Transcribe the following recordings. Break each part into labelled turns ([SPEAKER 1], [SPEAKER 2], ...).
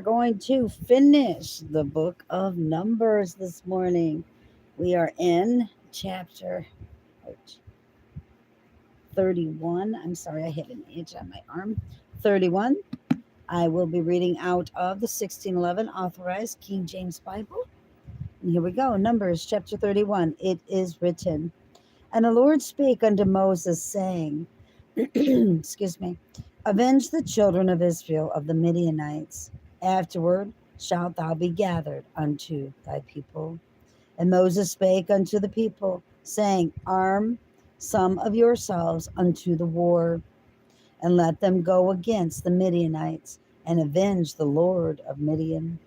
[SPEAKER 1] going to finish the book of Numbers this morning. We are in chapter 31. I'm sorry, I hit an H on my arm. 31. I will be reading out of the 1611 Authorized King James Bible. And here we go. Numbers chapter 31. It is written, "And the Lord spake unto Moses, saying," excuse me, "Avenge the children of Israel of the Midianites. Afterward shalt thou be gathered unto thy people." And Moses spake unto the people, saying, "Arm some of yourselves unto the war, and let them go against the Midianites, and avenge the Lord of Midian.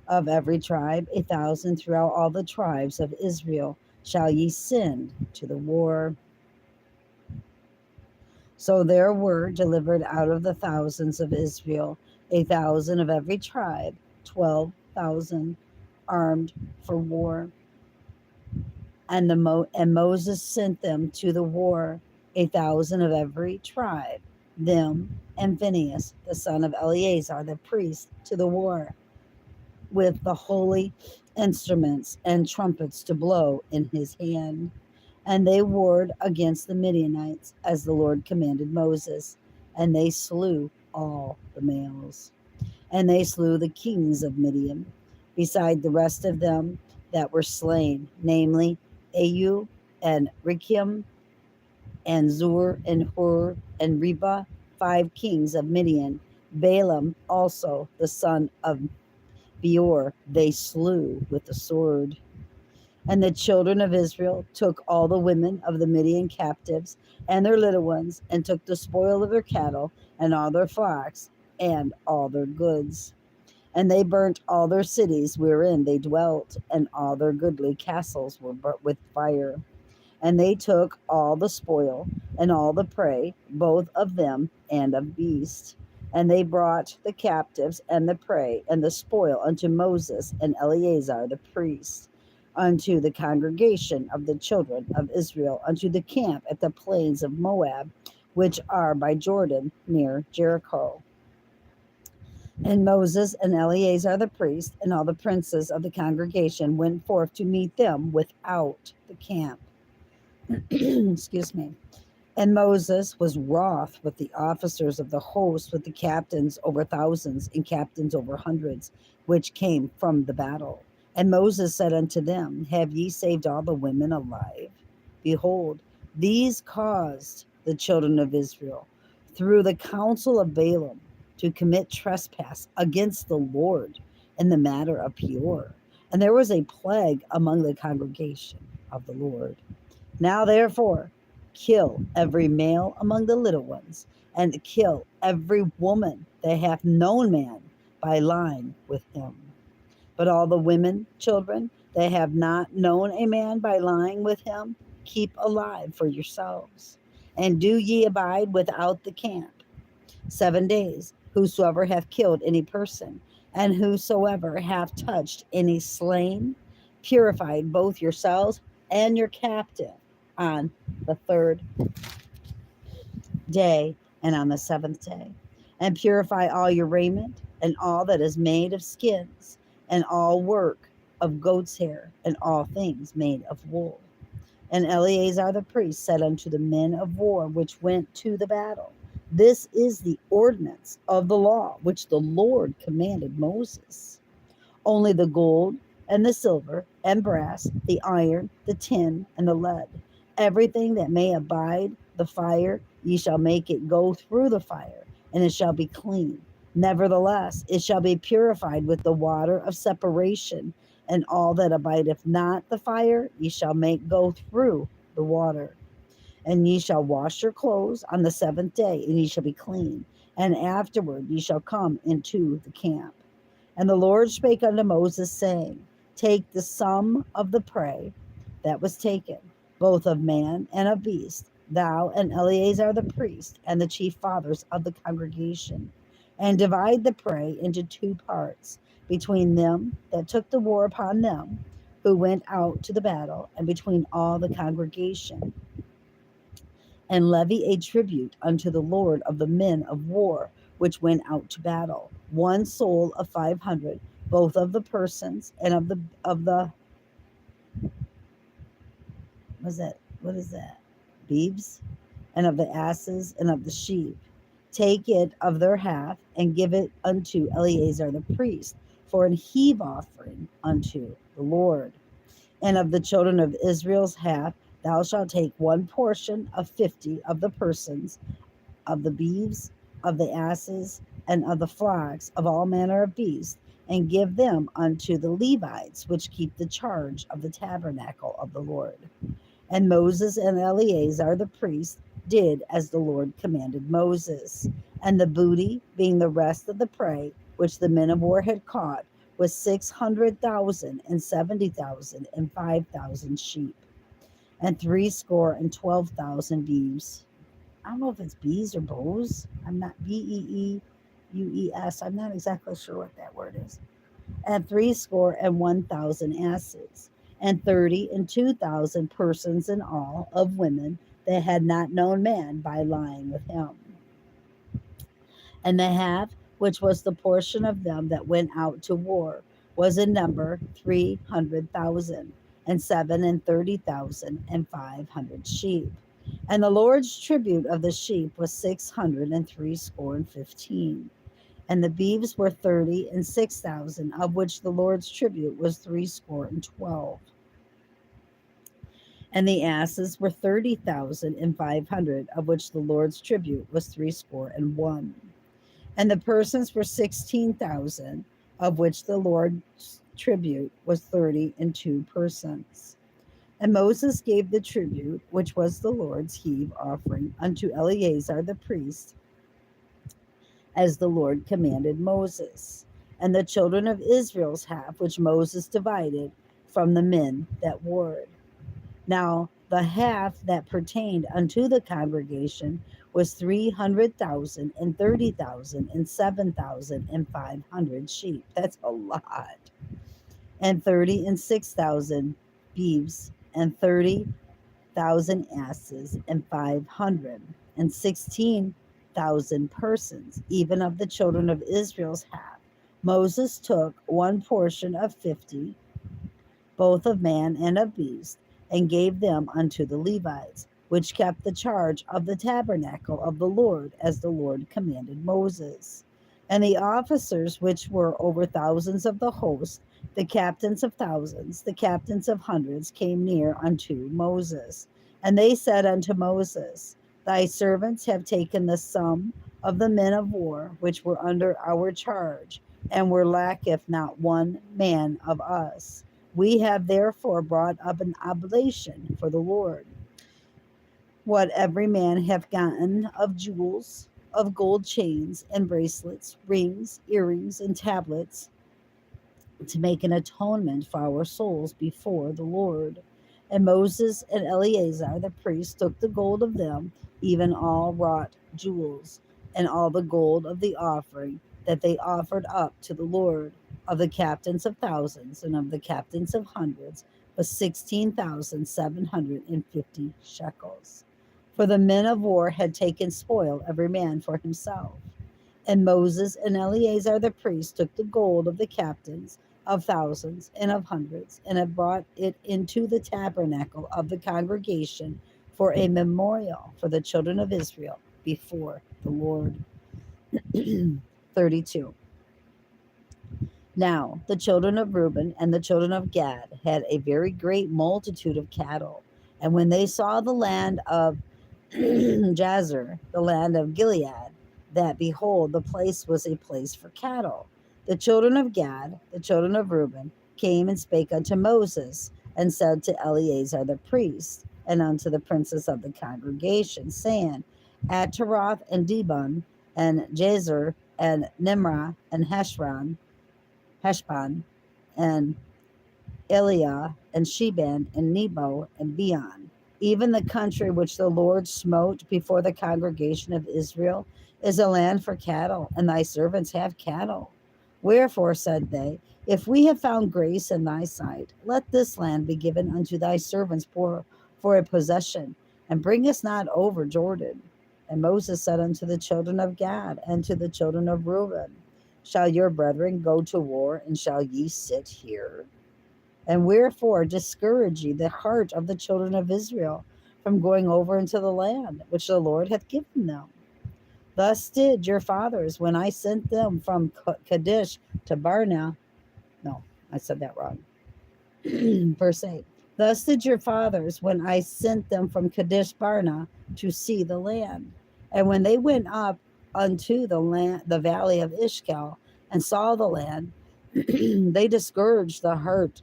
[SPEAKER 1] Of every tribe 1,000 throughout all the tribes of Israel shall ye send to the war." So there were delivered out of the thousands of Israel 1,000 of every tribe, 12,000 armed for war. And Moses sent them to the war, 1,000 of every tribe, them and Phinehas, the son of Eleazar, the priest, to the war, with the holy instruments and trumpets to blow in his hand. And they warred against the Midianites, as the Lord commanded Moses, and they slew all the males. And they slew the kings of Midian, beside the rest of them that were slain, namely Au and Rekem and Zur and Hur and Reba, 5 kings of Midian. Balaam also, the son of Beor, they slew with the sword. And the children of Israel took all the women of the Midian captives and their little ones, and took the spoil of their cattle and all their flocks and all their goods. And they burnt all their cities wherein they dwelt, and all their goodly castles were burnt with fire. And they took all the spoil and all the prey, both of them and of beasts. And they brought the captives and the prey and the spoil unto Moses and Eleazar the priest, unto the congregation of the children of Israel, unto the camp at the plains of Moab, which are by Jordan near Jericho. And Moses and Eleazar the priest and all the princes of the congregation went forth to meet them without the camp. Excuse me. And Moses was wroth with the officers of the host, with the captains over thousands and captains over hundreds, which came from the battle. And Moses said unto them, "Have ye saved all the women alive? Behold, these caused the children of Israel, through the counsel of Balaam, to commit trespass against the Lord in the matter of Peor. And there was a plague among the congregation of the Lord. Now therefore, kill every male among the little ones, and kill every woman that hath known man by lying with him. But all the women, children, that have not known a man by lying with him, keep alive for yourselves. And do ye abide without the camp 7 days. Whosoever hath killed any person, and whosoever hath touched any slain, purified both yourselves and your captive on the 3rd day and on the 7th day. And purify all your raiment, and all that is made of skins, and all work of goat's hair, and all things made of wool." And Eleazar the priest said unto the men of war which went to the battle, "This is the ordinance of the law which the Lord commanded Moses. Only the gold and the silver and brass, the iron, the tin, and the lead, everything that may abide the fire, ye shall make it go through the fire, and it shall be clean. Nevertheless, it shall be purified with the water of separation, and all that abideth not the fire, ye shall make go through the water. And ye shall wash your clothes on the 7th day, and ye shall be clean. And afterward ye shall come into the camp." And the Lord spake unto Moses, saying, "Take the sum of the prey that was taken, both of man and of beast, thou and Eleazar the priest, and the chief fathers of the congregation, and divide the prey into 2 parts, between them that took the war upon them who went out to the battle, and between all the congregation. And levy a tribute unto the Lord of the men of war, which went out to battle. One soul of 500, both of the persons and of the what is that? Beeves, and of the asses and of the sheep. Take it of their half and give it unto Eleazar the priest for an heave offering unto the Lord. And of the children of Israel's half, thou shalt take one portion of 50 of the persons, of the beeves, of the asses, and of the flocks, of all manner of beasts, and give them unto the Levites, which keep the charge of the tabernacle of the Lord. And Moses and Eleazar the priest did as the Lord commanded Moses. And the booty, being the rest of the prey which the men of war had caught, was 600,000 and 70,000 and 5,000 sheep, and 12,000 beeves. I don't know if it's bees or bows. I'm not Beues. I'm not exactly sure what that word is. And 1,000 asses, and 32,000 persons in all of women that had not known man by lying with him. And the half, which was the portion of them that went out to war, was in number 300,000, and 37,000 and 500 sheep. And the Lord's tribute of the sheep was 615. And the beeves were 36,000, of which the Lord's tribute was 12. And the asses were 30,500, of which the Lord's tribute was 61. And the persons were 16,000, of which the Lord's tribute was 32 persons. And Moses gave the tribute, which was the Lord's heave offering, unto Eleazar the priest, as the Lord commanded Moses. And the children of Israel's half, which Moses divided from the men that warred. Now the half that pertained unto the congregation was 300,000 and 30,000 and 7,500 sheep. That's a lot. And 36,000 beeves, and 30,000 asses, and 516,000 persons, even of the children of Israel's half. Moses took one portion of 50, both of man and of beast, and gave them unto the Levites, which kept the charge of the tabernacle of the Lord, as the Lord commanded Moses. And the officers which were over thousands of the host, the captains of thousands, the captains of hundreds, came near unto Moses. And they said unto Moses, Thy servants have taken the sum of the men of war, which were under our charge, and were lacketh not one man of us. We have therefore brought up an oblation for the Lord. What every man hath gotten of jewels, of gold chains and bracelets, rings, earrings, and tablets, to make an atonement for our souls before the Lord. And Moses and Eleazar the priest took the gold of them, even all wrought jewels, and all the gold of the offering that they offered up to the Lord, of the captains of thousands and of the captains of hundreds, was 16,750 shekels. For the men of war had taken spoil, every man for himself. And Moses and Eleazar the priest took the gold of the captains of thousands and of hundreds, and had brought it into the tabernacle of the congregation for a memorial for the children of Israel before the Lord. 32. Now the children of Reuben and the children of Gad had a very great multitude of cattle. And when they saw the land of Jazer, the land of Gilead, that behold, the place was a place for cattle, the children of Gad, the children of Reuben, came and spake unto Moses, and said to Eleazar the priest, and unto the princes of the congregation, saying, At Taroth and Dibon, and Jazer, and Nimrah, and Heshbon, and Eliah, and Sheban, and Nebo, and Beon, even the country which the Lord smote before the congregation of Israel, is a land for cattle, and thy servants have cattle. Wherefore, said they, if we have found grace in thy sight, let this land be given unto thy servants for a possession, and bring us not over Jordan. And Moses said unto the children of Gad and to the children of Reuben, shall your brethren go to war, and shall ye sit here? And wherefore discourage ye the heart of the children of Israel from going over into the land which the Lord hath given them? Thus did your fathers when I sent them from Kadesh to Barnea. No, I said that wrong. Verse 8. Thus did your fathers when I sent them from Kadesh Barnea to see the land. And when they went up unto the land, the valley of Ishcal, and saw the land, they discouraged the heart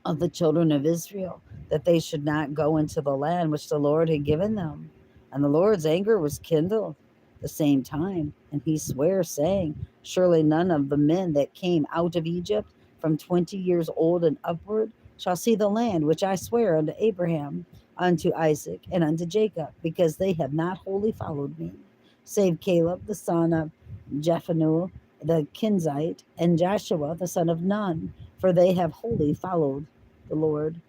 [SPEAKER 1] of the children of Israel, that they should not go into the land which the Lord had given them. And the Lord's anger was kindled the same time, and he sware, saying, surely none of the men that came out of Egypt from 20 years old and upward shall see the land which I swear unto Abraham, unto Isaac, and unto Jacob, because they have not wholly followed me, save Caleb the son of Jephunneh the Kenizzite, and Joshua the son of Nun, for they have wholly followed the Lord.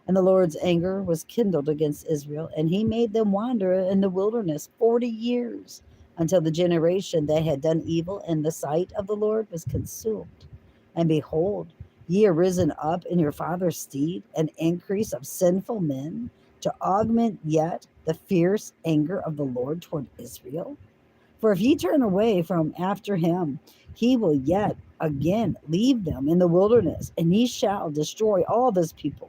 [SPEAKER 1] And the Lord's anger was kindled against Israel, and he made them wander in the wilderness 40 years, until the generation that had done evil in the sight of the Lord was consumed. And behold, ye are risen up in your father's stead, an increase of sinful men, to augment yet the fierce anger of the Lord toward Israel. For if ye turn away from after him, he will yet again leave them in the wilderness, and he shall destroy all this people.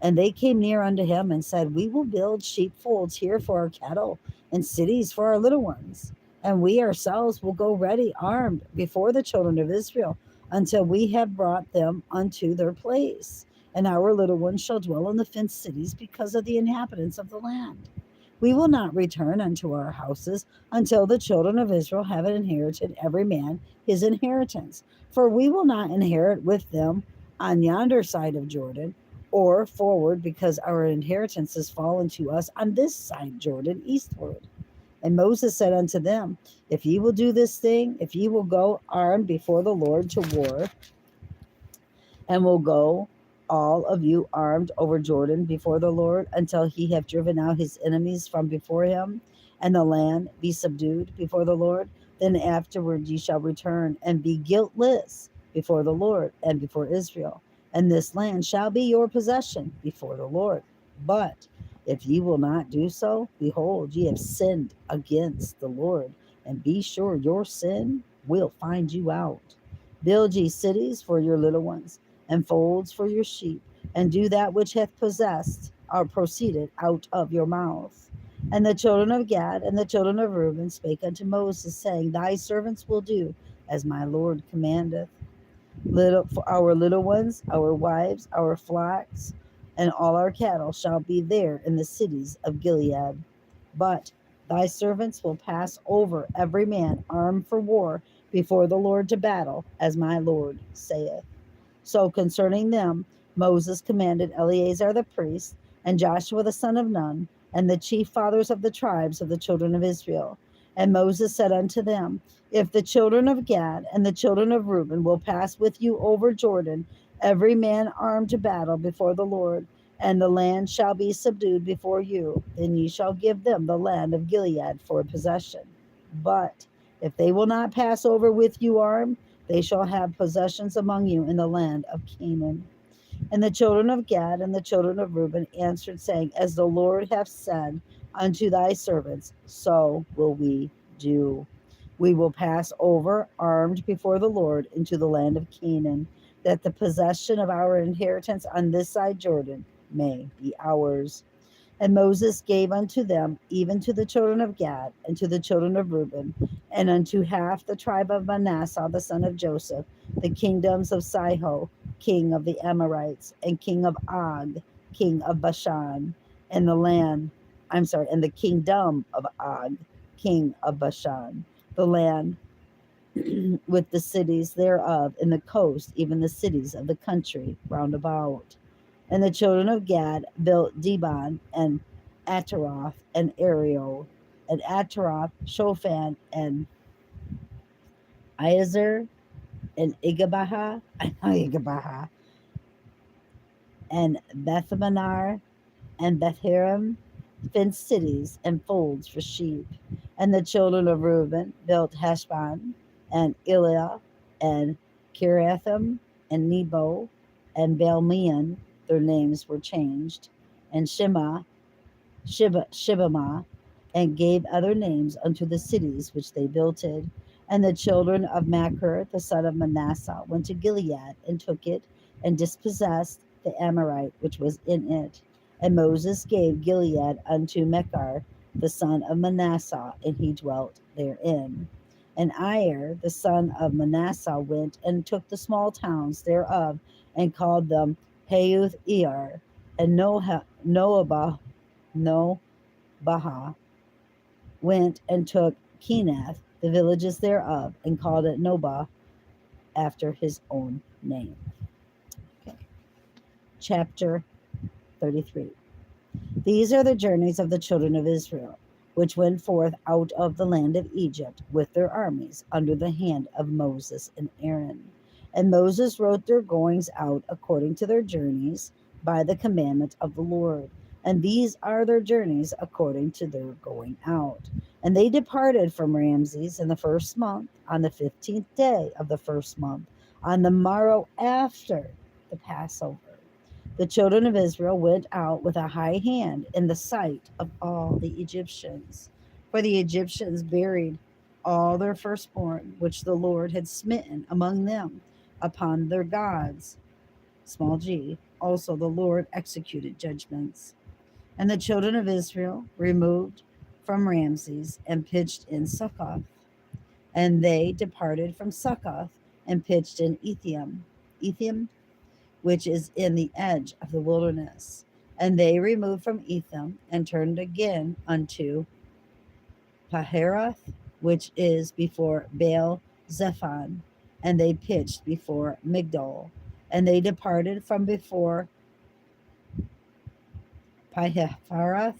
[SPEAKER 1] And they came near unto him and said, we will build sheepfolds here for our cattle, and cities for our little ones. And we ourselves will go ready armed before the children of Israel, until we have brought them unto their place. And our little ones shall dwell in the fenced cities, because of the inhabitants of the land. We will not return unto our houses until the children of Israel have inherited every man his inheritance. For we will not inherit with them on yonder side of Jordan, or forward, because our inheritance is fallen to us on this side Jordan eastward. And Moses said unto them, if ye will do this thing, if ye will go armed before the Lord to war, and will go all of you armed over Jordan before the Lord, until he have driven out his enemies from before him, and the land be subdued before the Lord, then afterward ye shall return and be guiltless before the Lord and before Israel, and this land shall be your possession before the Lord. But if ye will not do so, behold, ye have sinned against the Lord, and be sure your sin will find you out. Build ye cities for your little ones, and folds for your sheep, and do that which hath possessed or proceeded out of your mouth. And the children of Gad and the children of Reuben spake unto Moses, saying, thy servants will do as my Lord commandeth. For our little ones, our wives, our flocks, and all our cattle shall be there in the cities of Gilead. But thy servants will pass over every man armed for war before the Lord to battle, as my Lord saith. So concerning them, Moses commanded Eleazar the priest, and Joshua the son of Nun, and the chief fathers of the tribes of the children of Israel. And Moses said unto them, if the children of Gad and the children of Reuben will pass with you over Jordan, every man armed to battle before the Lord, and the land shall be subdued before you, then ye shall give them the land of Gilead for possession. But if they will not pass over with you armed, they shall have possessions among you in the land of Canaan. And the children of Gad and the children of Reuben answered, saying, as the Lord hath said unto thy servants, so will we do. We will pass over armed before the Lord into the land of Canaan, that the possession of our inheritance on this side Jordan may be ours. And Moses gave unto them, even to the children of Gad, and to the children of Reuben, and unto half the tribe of Manasseh the son of Joseph, the kingdoms of Sihon, king of the Amorites, and king of Og, king of Bashan, and the kingdom of Og, king of Bashan, the land with the cities thereof in the coast, even the cities of the country round about. And the children of Gad built Dibon and Ataroth and Ariel, and Ataroth, Shophan, and Iazer, and Igabaha, and Bethmanar, and Bethharam, fenced cities and folds for sheep. And the children of Reuben built Heshbon and Eliah and Kiriathim and Nebo and Baalmeon. Their names were changed. And Shibamah, and gave other names unto the cities which they builded. And the children of Machir, the son of Manasseh, went to Gilead and took it, and dispossessed the Amorite which was in it. And Moses gave Gilead unto Machir, the son of Manasseh, and he dwelt therein. And Ir, the son of Manasseh, went and took the small towns thereof, and called them Peuth Ir, and Noabah Baha went and took Kenath, the villages thereof, and called it Nobah after his own name. Okay. Chapter 33. These are the journeys of the children of Israel, which went forth out of the land of Egypt with their armies under the hand of Moses and Aaron. And Moses wrote their goings out according to their journeys by the commandment of the Lord. And these are their journeys according to their going out. And they departed from Ramses in the first month, on the 15th day of the first month, on the morrow after the Passover. The children of Israel went out with a high hand in the sight of all the Egyptians. For the Egyptians buried all their firstborn, which the Lord had smitten among them, upon their gods. Small g. Also the Lord executed judgments. And the children of Israel removed from Ramses and pitched in Succoth. And they departed from Succoth and pitched in Etham, which is in the edge of the wilderness. And they removed from Etham and turned again unto Paharath, which is before Baal Zephon, and they pitched before Migdol. And they departed from before Paharath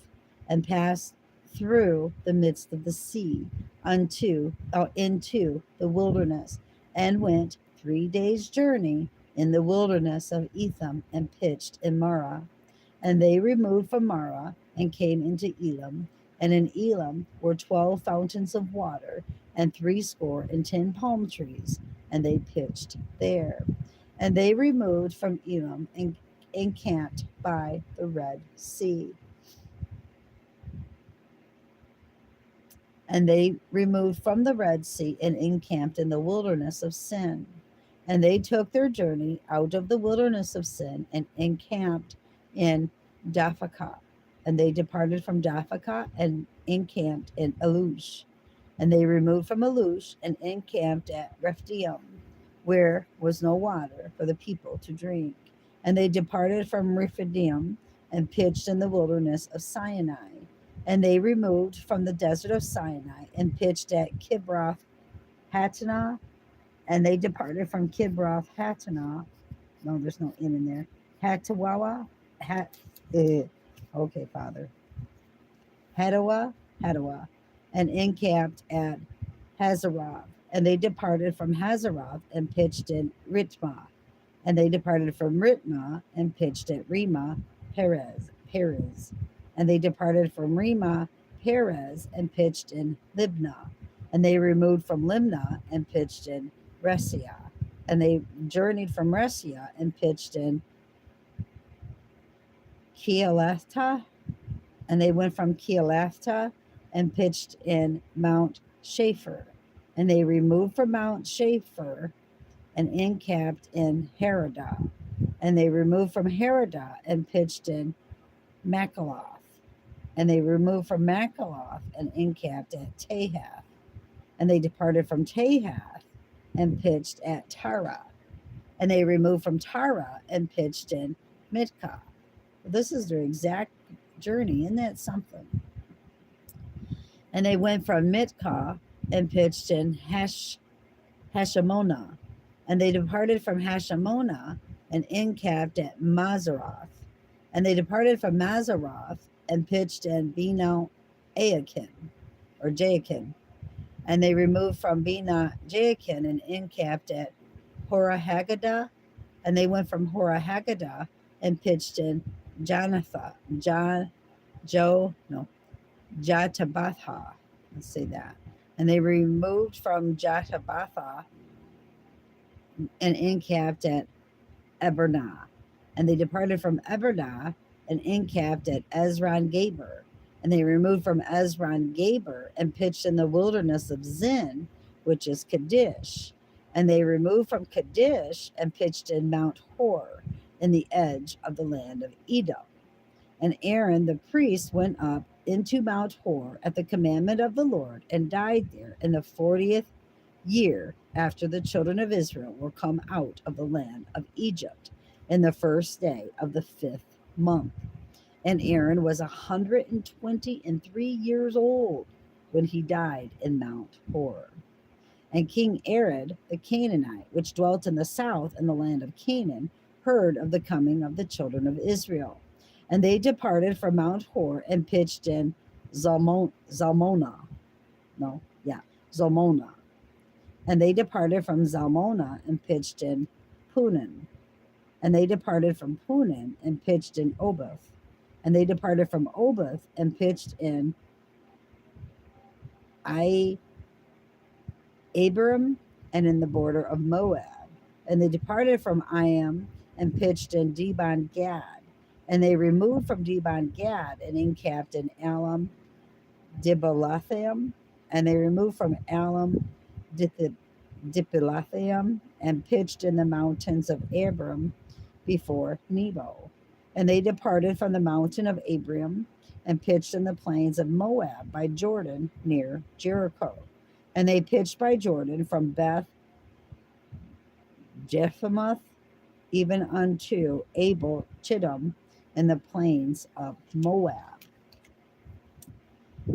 [SPEAKER 1] and passed through the midst of the sea into the wilderness, and went 3 days' journey in the wilderness of Etham, and pitched in Marah. And they removed from Marah and came into Elam. And in Elam were 12 fountains of water, and 70 palm trees, and they pitched there. And they removed from Elam and encamped by the Red Sea. And they removed from the Red Sea and encamped in the wilderness of Sin. And they took their journey out of the wilderness of Sin and encamped in Daphakah. And they departed from Daphakah and encamped in Elush. And they removed from Elush and encamped at Rephidim, where was no water for the people to drink. And they departed from Rephidim and pitched in the wilderness of Sinai. And they removed from the desert of Sinai and pitched at Kibroth Hattaanah. And they departed from Kibroth Hattaanah. No, there's no in there. Hattawawa. Okay, Father. Hadawa. And encamped at Hazeroth. And they departed from Hazeroth and pitched in Ritmah. And they departed from Ritmah and pitched at Remah Perez. And they departed from Remah Perez and pitched in Libnah. And they removed from Libnah and pitched in Resia. And they journeyed from Resia and pitched in Keelatha. And they went from Keelatha and pitched in Mount Shapher. And they removed from Mount Shapher and encamped in Heradah. And they removed from Heradah and pitched in Makaloth. And they removed from Makaloth and encamped at Tahath. And they departed from Tahath and pitched at Tara. And they removed from Tara and pitched in Mitkah. This is their exact journey. Isn't that something? And they went from Mitkah and pitched in Hashmonah. And they departed from Hashmonah and encamped at Mazeroth. And they departed from Mazeroth and pitched in Bina Jaakan. And they removed from Bina Jaakan and encamped at Horahaggadah. And they went from Horahaggadah and pitched in Janatha. Jo, no, Jatabatha. Let's say that. And they removed from Jatabatha and encamped at Ebernah. And they departed from Ebernah and encamped at Ezron Gaber. And they removed from Ezron Gaber and pitched in the wilderness of Zin, which is Kadesh. And they removed from Kadesh and pitched in Mount Hor, in the edge of the land of Edom. And Aaron the priest went up into Mount Hor at the commandment of the Lord and died there in the 40th year after the children of Israel were come out of the land of Egypt, in the first day of the 5th month. And Aaron was 123 years old when he died in Mount Hor. And King Arad the Canaanite, which dwelt in the south in the land of Canaan, heard of the coming of the children of Israel. And they departed from Mount Hor and pitched in Zalmona. No, yeah, Zalmona. And they departed from Zalmona and pitched in Punan. And they departed from Punan and pitched in Oboth. And they departed from Oboth and pitched in Abiram and in the border of Moab. And they departed from Iam and pitched in Dibon Gad. And they removed from Dibon Gad and encamped in Alam Dibolatham. And they removed from Alam Dipolatham and pitched in the mountains of Abram before Nebo. And they departed from the mountain of Abram and pitched in the plains of Moab by Jordan near Jericho. And they pitched by Jordan from Beth Jephamoth even unto Abel Chittim in the plains of Moab.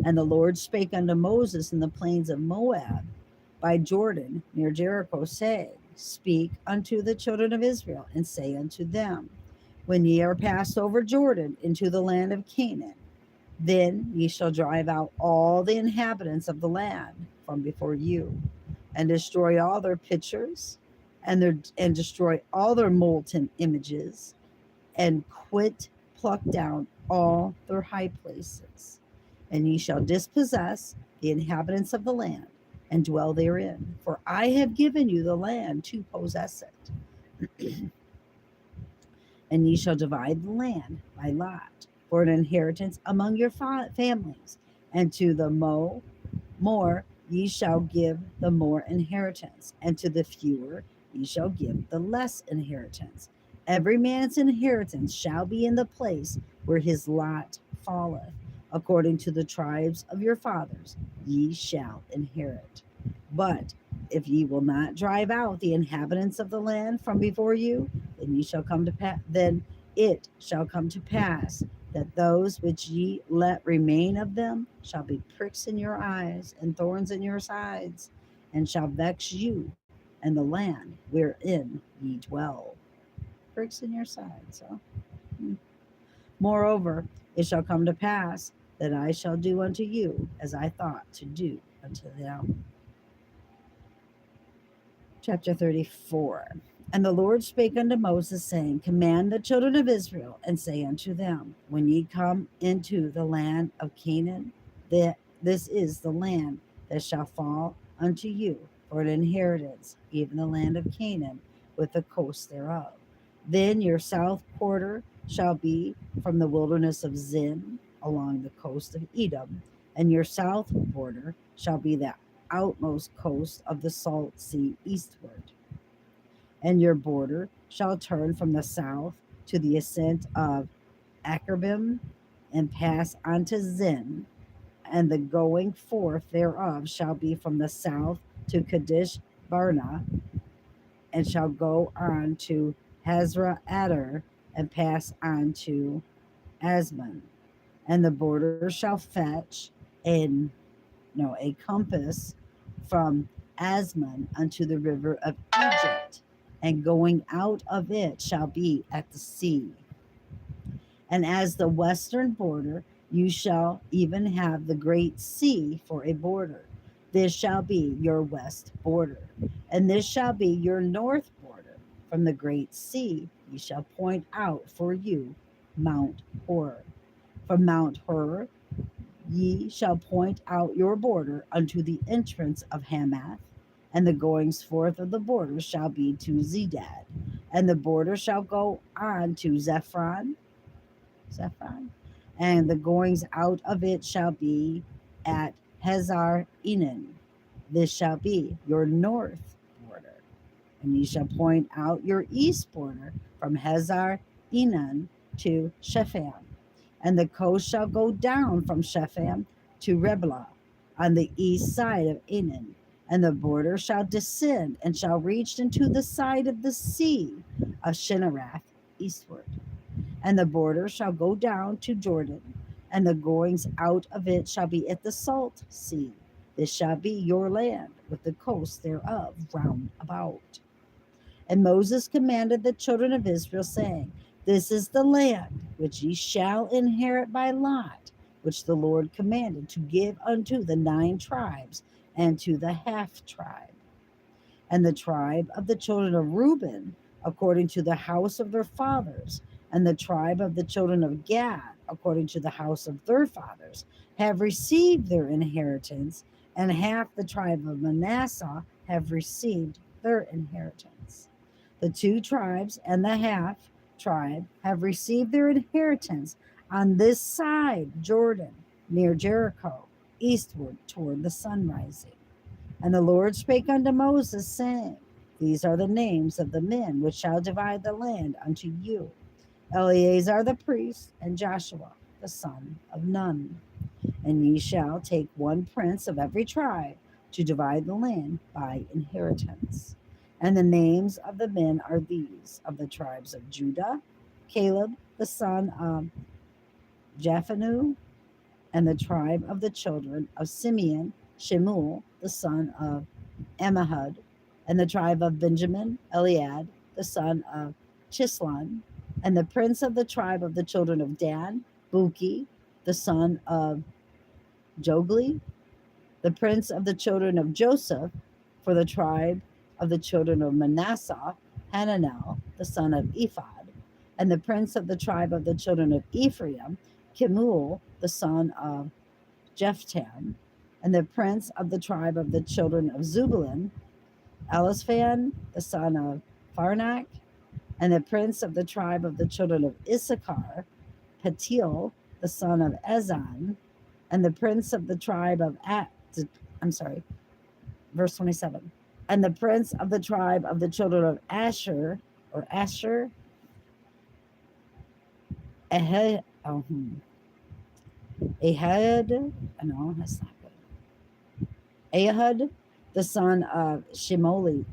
[SPEAKER 1] And the Lord spake unto Moses in the plains of Moab by Jordan near Jericho, saying, Speak unto the children of Israel, and say unto them, When ye are passed over Jordan into the land of Canaan, then ye shall drive out all the inhabitants of the land from before you, and destroy all their pitchers, and destroy all their molten images, and pluck down all their high places. And ye shall dispossess the inhabitants of the land, and dwell therein. For I have given you the land to possess it. And ye shall divide the land by lot for an inheritance among your families. And to the more ye shall give the more inheritance, and to the fewer ye shall give the less inheritance. Every man's inheritance shall be in the place where his lot falleth. According to the tribes of your fathers, ye shall inherit. But if ye will not drive out the inhabitants of the land from before you, then it shall come to pass that those which ye let remain of them shall be pricks in your eyes and thorns in your sides, and shall vex you and the land wherein ye dwell. Pricks in your sides. Huh? Moreover, it shall come to pass that I shall do unto you as I thought to do unto them. Chapter 34. And the Lord spake unto Moses, saying, Command the children of Israel, and say unto them, When ye come into the land of Canaan, this is the land that shall fall unto you for an inheritance, even the land of Canaan, with the coast thereof. Then your south quarter shall be from the wilderness of Zin along the coast of Edom, and your south border shall be the outmost coast of the salt sea eastward. And your border shall turn from the south to the ascent of Akerbim and pass unto Zin, and the going forth thereof shall be from the south to Kadesh Barnea, and shall go on to Hazra Adar, and pass on to Asmon. And the border shall fetch a compass from Asmon unto the river of Egypt, and going out of it shall be at the sea. And as the western border, you shall even have the great sea for a border. This shall be your west border, and this shall be your north border. From the great sea you shall point out for you Mount Hor. From Mount Hor ye shall point out your border unto the entrance of Hamath, and the goings forth of the border shall be to Zedad, and the border shall go on to Zephron, and the goings out of it shall be at Hazar Enan. This shall be your north border. And ye shall point out your east border from Hazar Enan to Shepham. And the coast shall go down from Shepham to Reblah on the east side of Enan. And the border shall descend and shall reach into the side of the sea of Shinarath eastward. And the border shall go down to Jordan, and the goings out of it shall be at the salt sea. This shall be your land, with the coast thereof round about. And Moses commanded the children of Israel, saying, This is the land which ye shall inherit by lot, which the Lord commanded to give unto the 9 tribes and to the half tribe. And the tribe of the children of Reuben, according to the house of their fathers, and the tribe of the children of Gad, according to the house of their fathers, have received their inheritance, and half the tribe of Manasseh have received their inheritance. The 2 tribes and the half tribe have received their inheritance on this side Jordan, near Jericho, eastward toward the sun rising. And the Lord spake unto Moses, saying, These are the names of the men which shall divide the land unto you: Eleazar the priest, and Joshua the son of Nun. And ye shall take 1 prince of every tribe to divide the land by inheritance. And the names of the men are these: of the tribes of Judah, Caleb the son of Jephunneh; and the tribe of the children of Simeon, Shemuel the son of Ammihud; and the tribe of Benjamin, Eliad the son of Chislon; and the prince of the tribe of the children of Dan, Buki the son of Jogli; the prince of the children of Joseph, for the tribe of the children of Manasseh, Hananel the son of Ephod; and the prince of the tribe of the children of Ephraim, Kemuel the son of Jephtam; and the prince of the tribe of the children of Zebulun, Eliphan the son of Pharnak; and the prince of the tribe of the children of Issachar, Patiel the son of Ezan; and the prince of the tribe of verse 27. And the prince of the tribe of the children of Asher, Ahad, no, that's not good. Ahad, the son of Shalomi;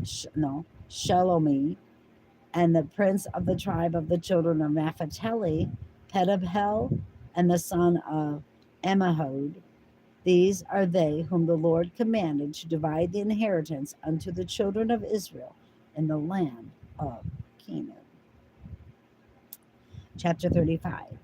[SPEAKER 1] and the prince of the tribe of the children of Naphtali, Pedabhel, and the son of Ammihud. These are they whom the Lord commanded to divide the inheritance unto the children of Israel in the land of Canaan. Chapter 35.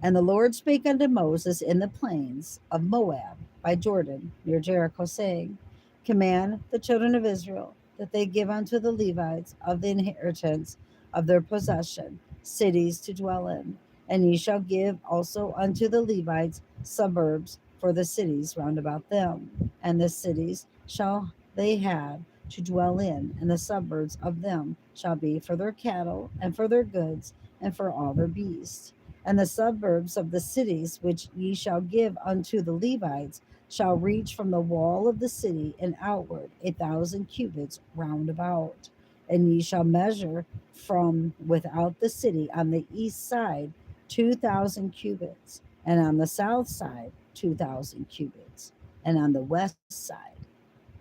[SPEAKER 1] And the Lord spake unto Moses in the plains of Moab by Jordan, near Jericho, saying, Command the children of Israel that they give unto the Levites of the inheritance of their possession cities to dwell in. And ye shall give also unto the Levites suburbs for the cities round about them. And the cities shall they have to dwell in, and the suburbs of them shall be for their cattle, and for their goods, and for all their beasts. And the suburbs of the cities which ye shall give unto the Levites shall reach from the wall of the city and outward 1,000 cubits round about. And ye shall measure from without the city on the east side 2,000 cubits, and on the south side 2,000 cubits, and on the west side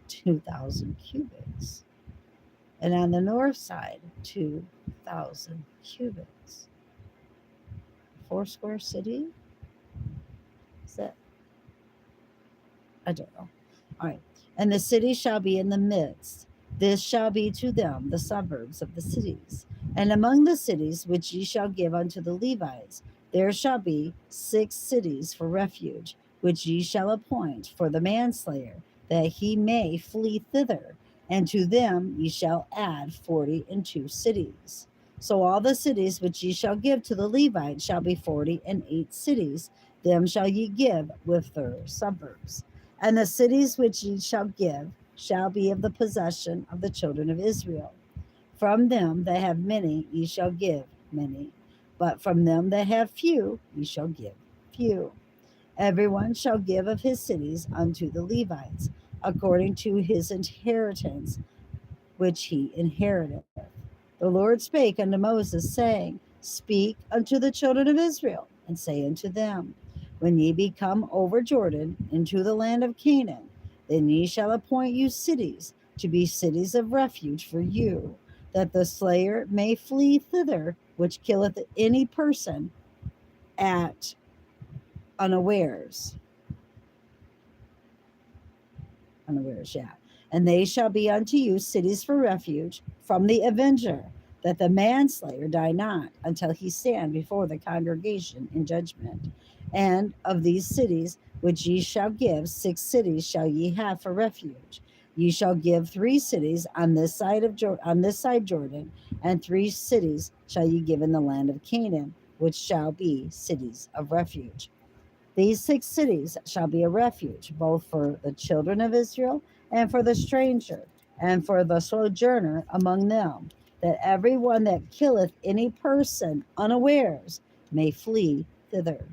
[SPEAKER 1] 2,000 cubits, and on the north side 2,000 cubits. 4 square city? Is that? I don't know. All right. And the city shall be in the midst. This shall be to them the suburbs of the cities. And among the cities which ye shall give unto the Levites, there shall be 6 cities for refuge, which ye shall appoint for the manslayer, that he may flee thither. And to them ye shall add 42 cities. So all the cities which ye shall give to the Levites shall be 48 cities. them shall ye give with their suburbs. And the cities which ye shall give shall be of the possession of the children of Israel. From them that have many ye shall give many, but from them that have few ye shall give few. Everyone shall give of his cities unto the Levites, according to his inheritance which he inheriteth. The Lord spake unto Moses, saying, Speak unto the children of Israel, and say unto them, When ye be come over Jordan into the land of Canaan, then ye shall appoint you cities to be cities of refuge for you, that the slayer may flee thither, which killeth any person at unawares. Unawares, yeah. And they shall be unto you cities for refuge from the avenger, that the manslayer die not until he stand before the congregation in judgment. And of these cities which ye shall give, 6 cities shall ye have for refuge. Ye shall give 3 cities on this side of on this side Jordan, and 3 cities shall ye give in the land of Canaan, which shall be cities of refuge. These 6 cities shall be a refuge, both for the children of Israel and for the stranger and for the sojourner among them, that every one that killeth any person unawares may flee thither.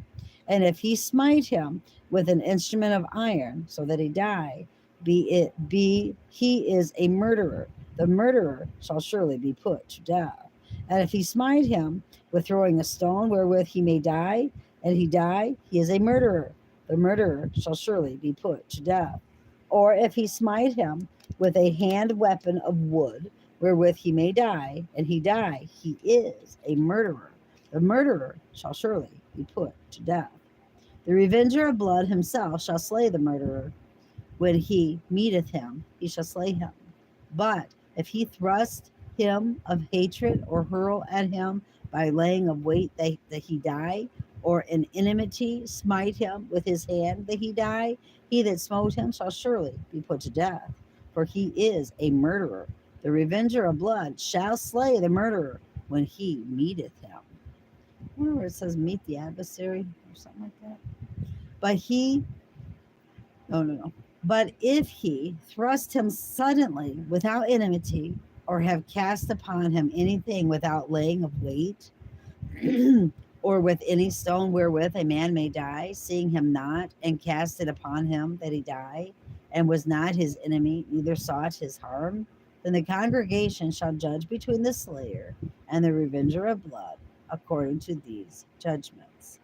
[SPEAKER 1] And if he smite him with an instrument of iron, so that he die, be he is a murderer, the murderer shall surely be put to death. And if he smite him with throwing a stone wherewith he may die, and he die, he is a murderer. The murderer shall surely be put to death. Or if he smite him with a hand weapon of wood, wherewith he may die, and he die, he is a murderer. The murderer shall surely be put to death. The revenger of blood himself shall slay the murderer. When he meeteth him, he shall slay him. But if he thrust him of hatred, or hurl at him by laying of weight that he die, or in enmity smite him with his hand that he die, he that smote him shall surely be put to death, for he is a murderer. The revenger of blood shall slay the murderer when he meeteth him. I wonder where it says meet the adversary or something like that. But he, no. But if he thrust him suddenly without enmity, or have cast upon him anything without laying of weight, or with any stone wherewith a man may die, seeing him not, and cast it upon him that he die, and was not his enemy, neither sought his harm, then the congregation shall judge between the slayer and the revenger of blood, according to these judgments.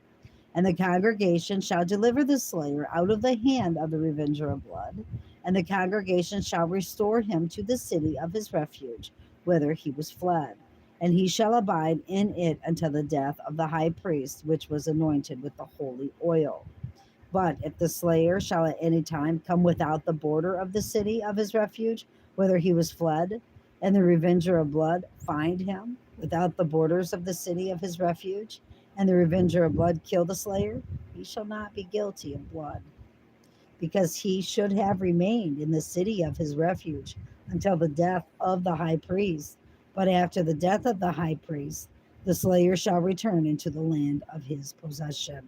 [SPEAKER 1] And the congregation shall deliver the slayer out of the hand of the revenger of blood, and the congregation shall restore him to the city of his refuge, whither he was fled. And he shall abide in it until the death of the high priest, which was anointed with the holy oil. But if the slayer shall at any time come without the border of the city of his refuge, whither he was fled, and the revenger of blood find him without the borders of the city of his refuge, and the revenger of blood kill the slayer, he shall not be guilty of blood, because he should have remained in the city of his refuge until the death of the high priest. But after the death of the high priest, the slayer shall return into the land of his possession.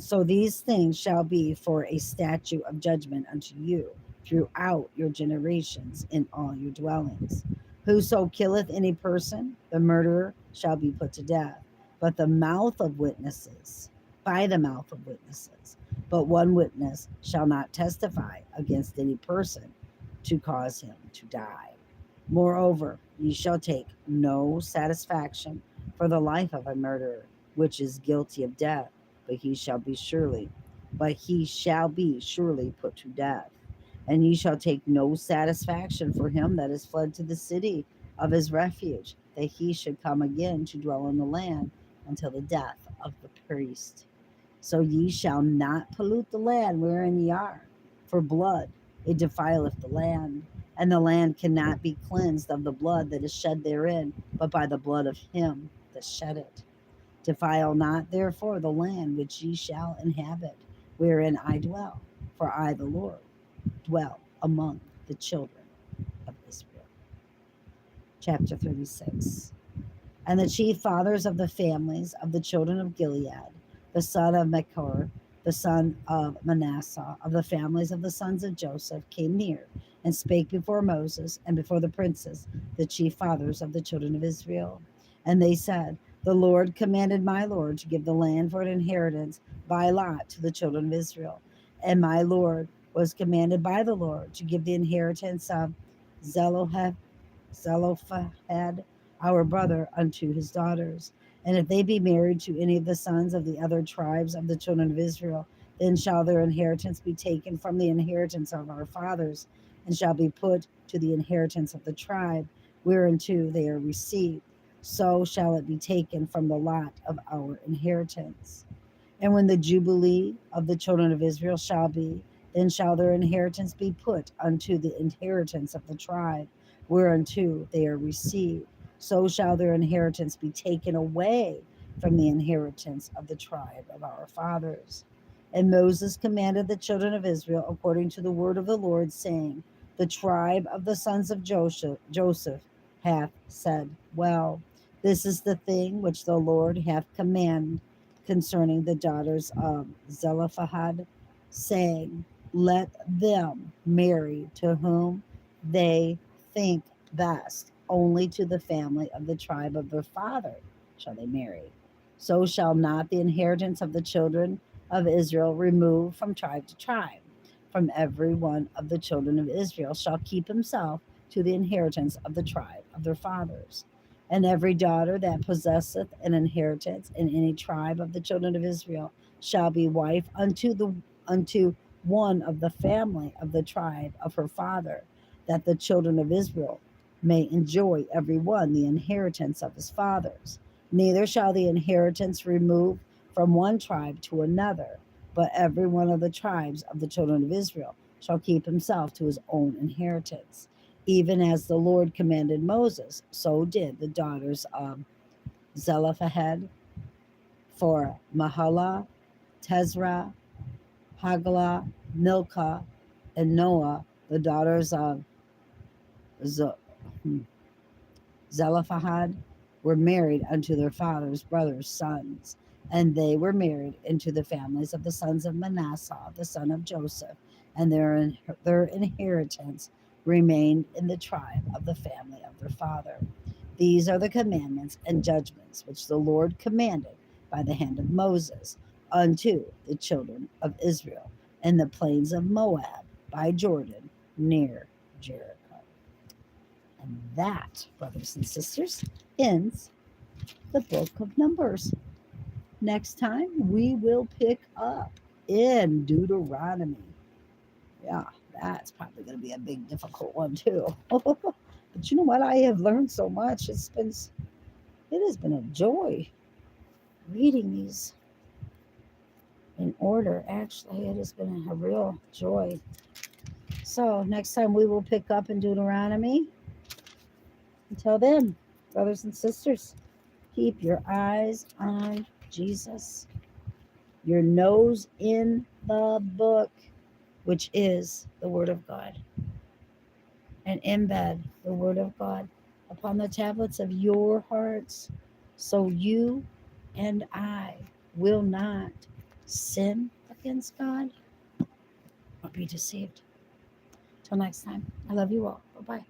[SPEAKER 1] So these things shall be for a statute of judgment unto you throughout your generations in all your dwellings. Whoso killeth any person, the murderer shall be put to death, but the mouth of witnesses, by the mouth of witnesses. But one witness shall not testify against any person to cause him to die. Moreover, ye shall take no satisfaction for the life of a murderer, which is guilty of death, but he shall be surely put to death. And ye shall take no satisfaction for him that is fled to the city of his refuge, that he should come again to dwell in the land until the death of the priest. So ye shall not pollute the land wherein ye are, for blood it defileth the land, and the land cannot be cleansed of the blood that is shed therein, but by the blood of him that shed it. Defile not therefore the land which ye shall inhabit, wherein I dwell, for I, the Lord, dwell among the children of Israel. Chapter 36. And the chief fathers of the families of the children of Gilead, the son of Machir, the son of Manasseh, of the families of the sons of Joseph, came near and spake before Moses and before the princes, the chief fathers of the children of Israel. And they said, the Lord commanded my Lord to give the land for an inheritance by lot to the children of Israel. And my Lord was commanded by the Lord to give the inheritance of Zelophehad, our brother, unto his daughters. And if they be married to any of the sons of the other tribes of the children of Israel, then shall their inheritance be taken from the inheritance of our fathers, and shall be put to the inheritance of the tribe whereunto they are received. So shall it be taken from the lot of our inheritance. And when the jubilee of the children of Israel shall be, then shall their inheritance be put unto the inheritance of the tribe whereunto they are received. So shall their inheritance be taken away from the inheritance of the tribe of our fathers. And Moses commanded the children of Israel according to the word of the Lord, saying, the tribe of the sons of Joseph hath said, well, this is the thing which the Lord hath commanded concerning the daughters of Zelophehad, saying, let them marry to whom they think best, only to the family of the tribe of their father shall they marry. So shall not the inheritance of the children of Israel remove from tribe to tribe. From every one of the children of Israel shall keep himself to the inheritance of the tribe of their fathers. And every daughter that possesseth an inheritance in any tribe of the children of Israel shall be wife unto one of the family of the tribe of her father, that the children of Israel may enjoy every one the inheritance of his fathers. Neither shall the inheritance remove from one tribe to another, but every one of the tribes of the children of Israel shall keep himself to his own inheritance. Even as the Lord commanded Moses, so did the daughters of Zelophehad for Mahlah, Tezrah, Haglah, Milcah, and Noah, the daughters of Zelophehad, were married unto their father's brothers' sons, and they were married into the families of the sons of Manasseh, the son of Joseph, and their inheritance remained in the tribe of the family of their father. These are the commandments and judgments which the Lord commanded by the hand of Moses unto the children of Israel in the plains of Moab by Jordan near Jericho. And that, brothers and sisters, ends the book of Numbers. Next time, we will pick up in Deuteronomy. Yeah, that's probably going to be a big, difficult one, too. But you know what? I have learned so much. It has been a joy reading these in order. Actually, it has been a real joy. So, next time we will pick up in Deuteronomy. Until then, brothers and sisters, keep your eyes on Jesus, your nose in the book, which is the Word of God, and embed the Word of God upon the tablets of your hearts, so you and I will not sin against God or be deceived. Till next time, I love you all. Bye bye.